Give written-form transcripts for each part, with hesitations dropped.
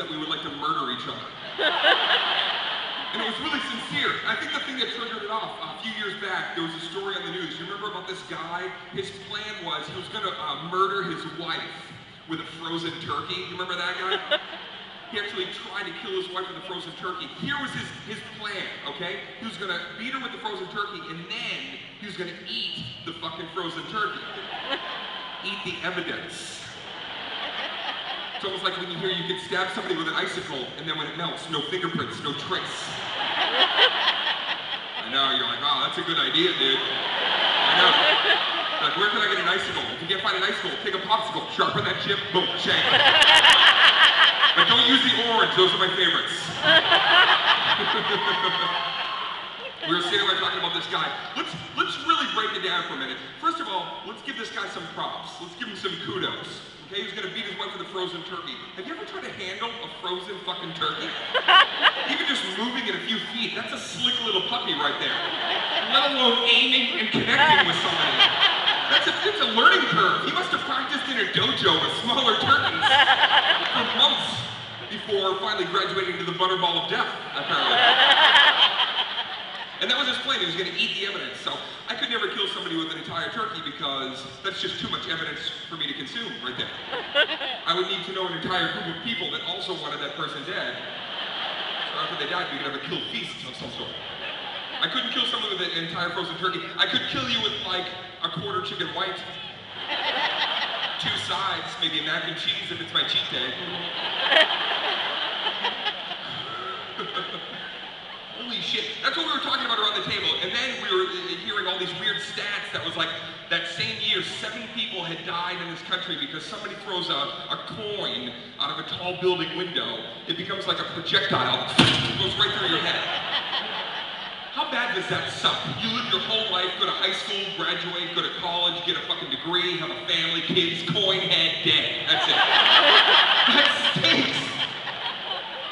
that we would like to murder each other. And it was really sincere. I think the thing that triggered it off, a few years back, there was a story on the news. You remember about this guy? His plan was he was going to murder his wife with a frozen turkey. You remember that guy? He actually tried to kill his wife with a frozen turkey. Here was his plan, okay? He was going to beat her with the frozen turkey, and then he was going to eat the fucking frozen turkey. Eat the evidence. It's almost like when you hear you can stab somebody with an icicle, and then when it melts, no fingerprints, no trace. I know, you're like, oh, that's a good idea, dude. I know. Like, where can I get an icicle? If you can't find an icicle, take a popsicle, sharpen that chip, boom, shank. But don't use the orange, those are my favorites. We were sitting there talking about this guy. Let's really break it down for a minute. First of all, let's give this guy some props. Let's give him some kudos. Okay, he was gonna beat his wife with a frozen turkey. Have you ever tried to handle a frozen fucking turkey? Even just moving it a few feet, that's a slick little puppy right there. Let alone aiming and connecting with somebody. That's a learning curve. He must have practiced in a dojo with smaller turkeys for months before finally graduating to the butterball of death, apparently. And that was his plan. He was going to eat the evidence. So I could never kill somebody with an entire turkey because that's just too much evidence for me to consume right there. I would need to know an entire group of people that also wanted that person dead. So after they died, we could have a kill feast of some sort. I couldn't kill someone with an entire frozen turkey. I could kill you with like a quarter chicken white. 2 sides, maybe a mac and cheese if it's my cheat day. Holy shit, that's what we were talking about around the table. And then we were hearing all these weird stats that was like, that same year, 7 people had died in this country because somebody throws a coin out of a tall building window. It becomes like a projectile, it goes right through your head. How bad does that suck? You live your whole life, go to high school, graduate, go to college, get a fucking degree, have a family, kids, coin head, dead. That's it. That stinks.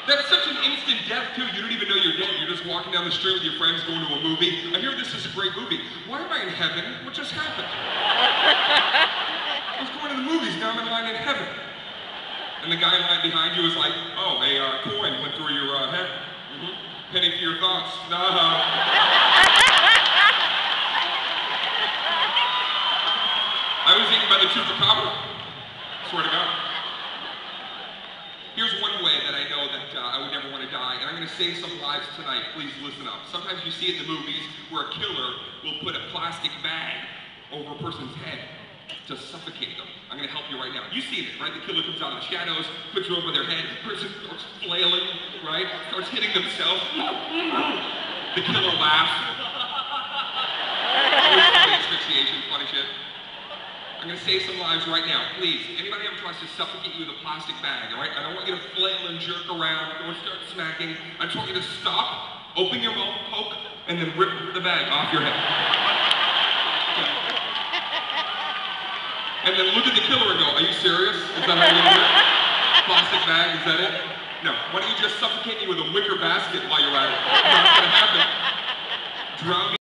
That's such an instant death, too. You don't even know you're dead. You're just walking down the street with your friends going to a movie. I hear this is a great movie. Why am I in heaven? What just happened? I was going to the movies, now I'm in line in heaven. And the guy in line behind you was like, oh, a coin went through your head. Mm-hmm. Penny for your thoughts. Nah. I was eaten by the chupacabra. Swear to God. Here's one way that I know that I would never want to die, and I'm going to save some lives tonight. Please listen up. Sometimes you see it in the movies where a killer will put a plastic bag over a person's head to suffocate them. I'm going to help you right now. You've seen it, right? The killer comes out of the shadows, puts it over their head, the person starts flailing, right? Starts hitting themselves. The killer laughs. Always asphyxiation, funny shit. I'm going to save some lives right now. Please, anybody ever tries to suffocate you with a plastic bag, all right? I don't want you to flail and jerk around. Don't start smacking. I just want you to stop, open your mouth, poke, and then rip the bag off your head. Okay. And then look at the killer and go, are you serious? Is that how you do it? Plastic bag, is that it? No. Why don't you just suffocate me with a wicker basket while you're at it? It's not going to happen. Drown me.